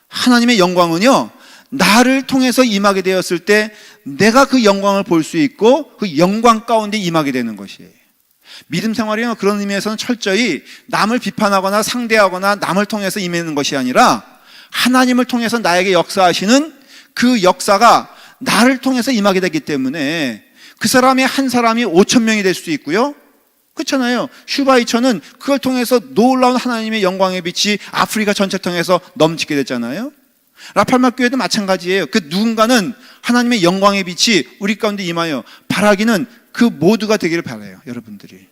하나님의 영광은요, 나를 통해서 임하게 되었을 때 내가 그 영광을 볼 수 있고 그 영광 가운데 임하게 되는 것이에요. 믿음 생활이요, 그런 의미에서는 철저히 남을 비판하거나 상대하거나 남을 통해서 임하는 것이 아니라 하나님을 통해서 나에게 역사하시는 그 역사가 나를 통해서 임하게 되기 때문에 그 사람이 한 사람이 5,000명이 될 수도 있고요, 그렇잖아요. 슈바이처는 그걸 통해서 놀라운 하나님의 영광의 빛이 아프리카 전체를 통해서 넘치게 됐잖아요. 라팔마교회도 마찬가지예요. 그 누군가는 하나님의 영광의 빛이 우리 가운데 임하여, 바라기는 그 모두가 되기를 바라요. 여러분들이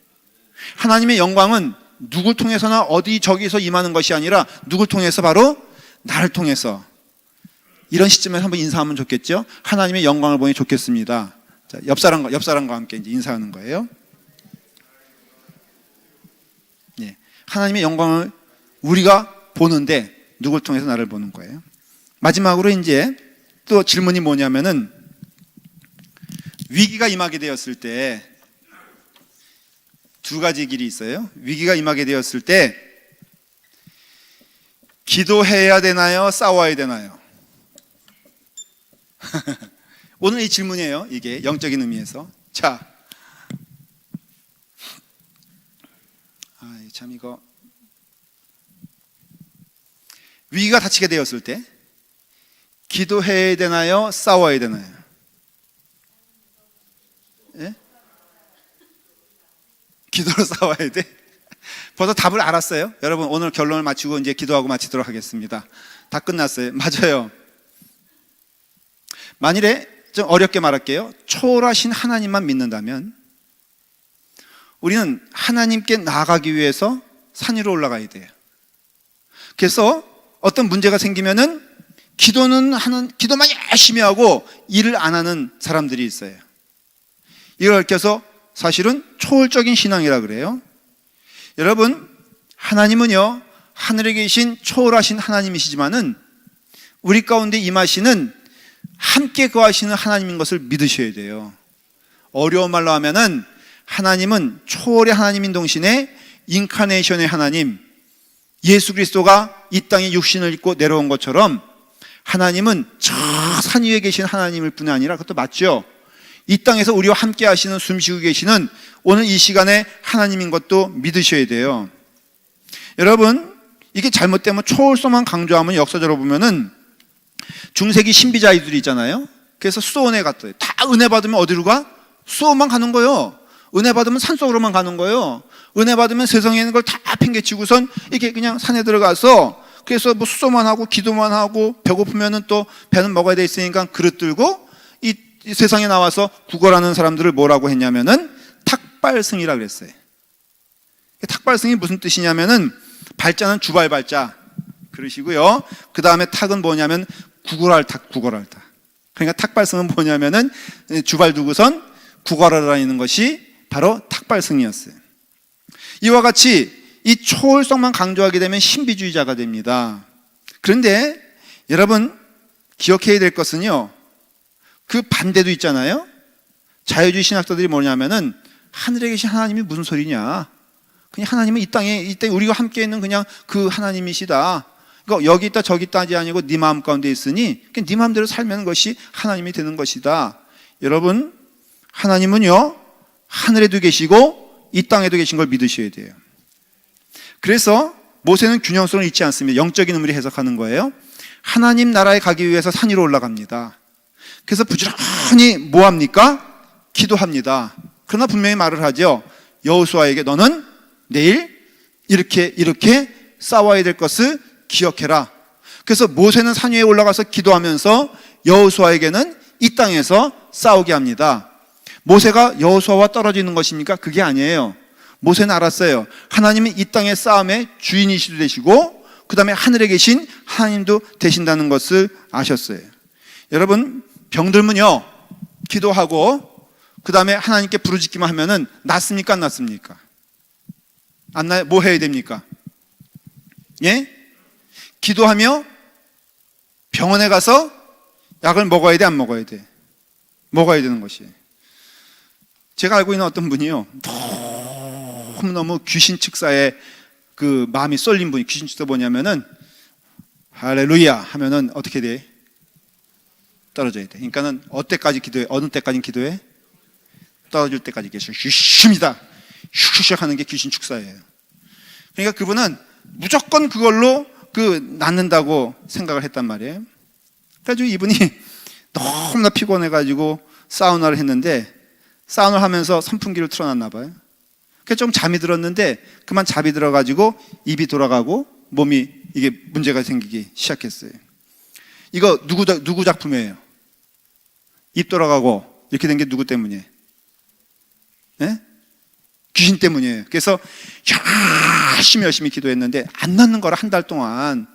하나님의 영광은 누굴 통해서나 어디 저기서 임하는 것이 아니라 누굴 통해서? 바로 나를 통해서. 이런 시점에서 한번 인사하면 좋겠죠. 하나님의 영광을 보니 좋겠습니다. 자, 옆 사람과 함께 이제 인사하는 거예요. 예, 하나님의 영광을 우리가 보는데 누굴 통해서 나를 보는 거예요. 마지막으로 이제 또 질문이 뭐냐면은, 위기가 임하게 되었을 때 두 가지 길이 있어요. 위기가 임하게 되었을 때 기도해야 되나요? 싸워야 되나요? 오늘 이 질문이에요. 이게 영적인 의미에서. 자, 참 이거 위기가 닥치게 되었을 때 기도해야 되나요? 싸워야 되나요? 예? 기도로 싸워야 돼? 벌써 답을 알았어요? 여러분, 오늘 결론을 마치고 이제 기도하고 마치도록 하겠습니다. 다 끝났어요. 맞아요. 만일에 좀 어렵게 말할게요. 초월하신 하나님만 믿는다면 우리는 하나님께 나아가기 위해서 산 위로 올라가야 돼요. 그래서 어떤 문제가 생기면은 기도만 열심히 하고 일을 안 하는 사람들이 있어요. 이걸 얽혀서 사실은 초월적인 신앙이라 그래요. 여러분, 하나님은요, 하늘에 계신 초월하신 하나님이시지만은 우리 가운데 임하시는 함께 거하시는 하나님인 것을 믿으셔야 돼요. 어려운 말로 하면은 하나님은 초월의 하나님인 동시에 인카네이션의 하나님, 예수 그리스도가 이 땅에 육신을 입고 내려온 것처럼 하나님은 저 산 위에 계신 하나님일 뿐이 아니라, 그것도 맞죠? 이 땅에서 우리와 함께 하시는, 숨쉬고 계시는 오늘 이 시간에 하나님인 것도 믿으셔야 돼요. 여러분, 이게 잘못되면 초월성만 강조하면 역사적으로 보면은 중세기 신비자들이 있잖아요. 그래서 수도원에 갔어요. 다 은혜 받으면 어디로 가? 수도원만 가는 거예요. 은혜 받으면 산속으로만 가는 거예요. 은혜 받으면 세상에 있는 걸 다 팽개치고선 이렇게 그냥 산에 들어가서, 그래서 뭐 수도만 하고 기도만 하고, 배고프면은 또 배는 먹어야 돼 있으니까 그릇 들고 이 세상에 나와서 구걸하는 사람들을 뭐라고 했냐면은 탁발승이라 그랬어요. 탁발승이 무슨 뜻이냐면은, 발자는 주발 발자 그러시고요. 그 다음에 탁은 뭐냐면 구걸할 탁, 구걸할 탁. 그러니까 탁발승은 뭐냐면은 주발 두고선 구걸하러 다니는 것이 바로 탁발승이었어요. 이와 같이 이 초월성만 강조하게 되면 신비주의자가 됩니다. 그런데 여러분 기억해야 될 것은요, 그 반대도 있잖아요. 자유주의 신학자들이 뭐냐면은, 하늘에 계신 하나님이 무슨 소리냐, 그냥 하나님은 이 땅에 우리가 함께 있는 그냥 그 하나님이시다. 그러니까 여기 있다 저기 있다지 아니고 네 마음 가운데 있으니 그냥 네 마음대로 살면 것이 하나님이 되는 것이다. 여러분, 하나님은요 하늘에도 계시고 이 땅에도 계신 걸 믿으셔야 돼요. 그래서 모세는 균형성을 잃지 않습니다. 영적인 의미를 해석하는 거예요. 하나님 나라에 가기 위해서 산 위로 올라갑니다. 그래서 부지런히 뭐합니까? 기도합니다. 그러나 분명히 말을 하죠. 여호수아에게 너는 내일 이렇게 싸워야 될 것을 기억해라. 그래서 모세는 산 위에 올라가서 기도하면서 여호수아에게는 이 땅에서 싸우게 합니다. 모세가 여호수아와 떨어지는 것입니까? 그게 아니에요. 모세는 알았어요. 하나님은 이 땅의 싸움의 주인이시도 되시고 그 다음에 하늘에 계신 하나님도 되신다는 것을 아셨어요. 여러분, 병들면요 기도하고 그 다음에 하나님께 부르짖기만 하면은 낫습니까? 안 낫습니까? 안 나요? 뭐 해야 됩니까? 예? 기도하며 병원에 가서 약을 먹어야 돼, 안 먹어야 돼? 먹어야 되는 것이에요. 제가 알고 있는 어떤 분이요, 너무 귀신 측사에 그 마음이 쏠린 분이, 귀신 측사 뭐냐면은 할렐루야 하면은 어떻게 돼? 떨어져야 돼. 그러니까는 어때까지 기도해? 어느 때까지 기도해? 떨어질 때까지 계속 슉슉이다 슉슉 하는 게 귀신 축사예요. 그러니까 그분은 무조건 그걸로 낫는다고 생각을 했단 말이에요. 그래가지고 이분이 너무나 피곤해가지고 사우나를 했는데, 사우나를 하면서 선풍기를 틀어놨나 봐요. 그래서 좀 잠이 들었는데 그만 잠이 들어가지고 입이 돌아가고 몸이 이게 문제가 생기기 시작했어요. 이거 누구 작품이에요? 입 돌아가고 이렇게 된 게 누구 때문이에요? 네? 귀신 때문이에요. 그래서 열심히 기도했는데 안 낫는 거라, 한 달 동안.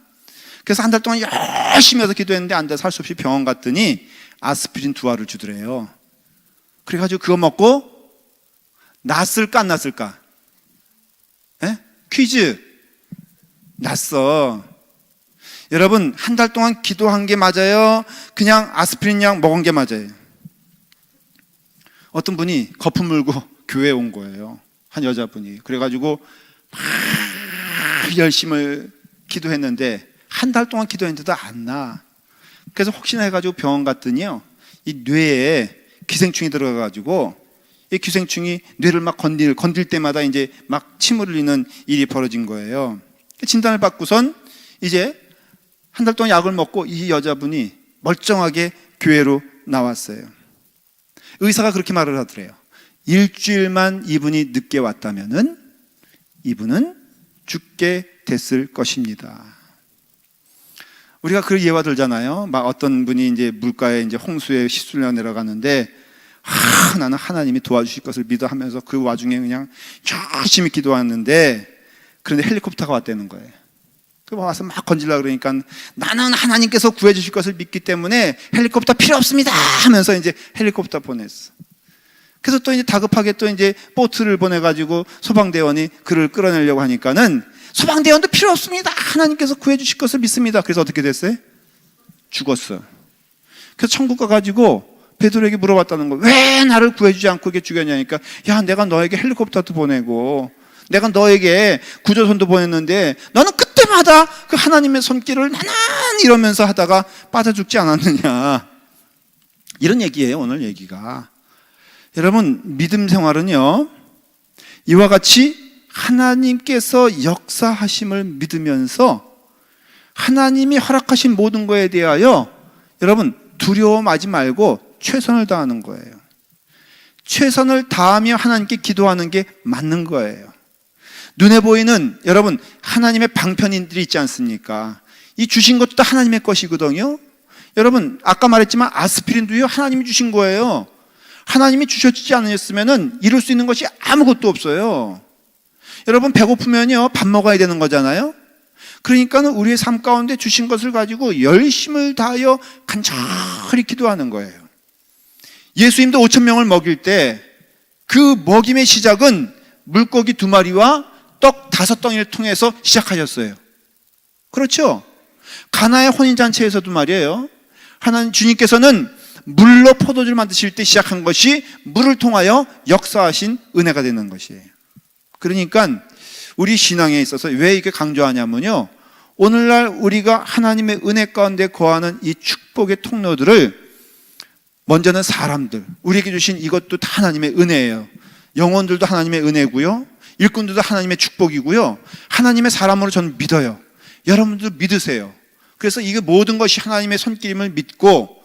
그래서 한 달 동안 열심히 해서 기도했는데 안 돼서 할 수 없이 병원 갔더니 아스피린 2알을 주더래요. 그래가지고 그거 먹고 낫을까 안 낫을까? 네? 퀴즈. 낫어. 여러분, 한 달 동안 기도한 게 맞아요? 그냥 아스피린 약 먹은 게 맞아요? 어떤 분이 거품 물고 교회에 온 거예요. 한 여자분이. 그래가지고 막 열심히 기도했는데 한 달 동안 기도했는데도 안 나. 그래서 혹시나 해가지고 병원 갔더니요, 이 뇌에 기생충이 들어가가지고 이 기생충이 뇌를 막 건들 때마다 이제 막 침을 흘리는 일이 벌어진 거예요. 진단을 받고선 이제 한 달 동안 약을 먹고 이 여자분이 멀쩡하게 교회로 나왔어요. 의사가 그렇게 말을 하더래요. 일주일만 이분이 늦게 왔다면은 이분은 죽게 됐을 것입니다. 우리가 그 예화 들잖아요. 막 어떤 분이 이제 물가에 이제 홍수에 휩쓸려 내려가는데, 나는 하나님이 도와주실 것을 믿어 하면서 그 와중에 그냥 열심히 기도하는데, 그런데 헬리콥터가 왔다는 거예요. 그 와서 막 건질라 그러니까 나는 하나님께서 구해주실 것을 믿기 때문에 헬리콥터 필요 없습니다 하면서 이제 헬리콥터 보냈어. 그래서 또 이제 다급하게 또 이제 보트를 보내가지고 소방대원이 그를 끌어내려고 하니까는 소방대원도 필요 없습니다, 하나님께서 구해주실 것을 믿습니다. 그래서 어떻게 됐어요? 죽었어. 그래서 천국 가가지고 베드로에게 물어봤다는 거예요. 왜 나를 구해주지 않고 이게 죽였냐니까, 야, 내가 너에게 헬리콥터도 보내고 내가 너에게 구조선도 보냈는데 너는 그때마다 그 하나님의 손길을 나나니 이러면서 하다가 빠져 죽지 않았느냐. 이런 얘기예요, 오늘 얘기가. 여러분, 믿음 생활은요, 이와 같이 하나님께서 역사하심을 믿으면서 하나님이 허락하신 모든 것에 대하여 여러분 두려워하지 말고 최선을 다하는 거예요. 최선을 다하며 하나님께 기도하는 게 맞는 거예요. 눈에 보이는 여러분 하나님의 방편인들이 있지 않습니까? 이 주신 것도 하나님의 것이거든요. 여러분 아까 말했지만 아스피린도요 하나님이 주신 거예요. 하나님이 주셨지 않으셨으면 이룰 수 있는 것이 아무것도 없어요. 여러분 배고프면요 밥 먹어야 되는 거잖아요. 그러니까 우리의 삶 가운데 주신 것을 가지고 열심을 다하여 간절히 기도하는 거예요. 예수님도 5,000명을 먹일 때 그 먹임의 시작은 물고기 2마리와 떡 5덩이를 통해서 시작하셨어요. 그렇죠? 가나의 혼인잔치에서도 말이에요. 하나님 주님께서는 물로 포도주를 만드실 때 시작한 것이 물을 통하여 역사하신 은혜가 되는 것이에요. 그러니까 우리 신앙에 있어서 왜 이렇게 강조하냐면요, 오늘날 우리가 하나님의 은혜 가운데 거하는 이 축복의 통로들을 먼저는 사람들, 우리에게 주신 이것도 다 하나님의 은혜예요. 영혼들도 하나님의 은혜고요, 일꾼들도 하나님의 축복이고요, 하나님의 사람으로 저는 믿어요. 여러분들도 믿으세요. 그래서 이게 모든 것이 하나님의 손길임을 믿고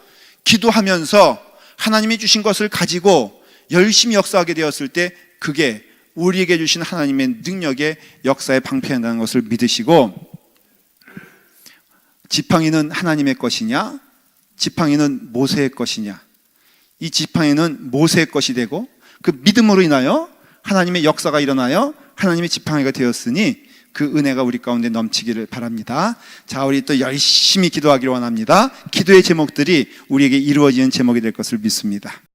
기도하면서 하나님이 주신 것을 가지고 열심히 역사하게 되었을 때 그게 우리에게 주신 하나님의 능력의 역사에 방패한다는 것을 믿으시고, 지팡이는 하나님의 것이냐 지팡이는 모세의 것이냐, 이 지팡이는 모세의 것이 되고 그 믿음으로 인하여 하나님의 역사가 일어나요 하나님의 지팡이가 되었으니 그 은혜가 우리 가운데 넘치기를 바랍니다. 자, 우리 또 열심히 기도하기를 원합니다. 기도의 제목들이 우리에게 이루어지는 제목이 될 것을 믿습니다.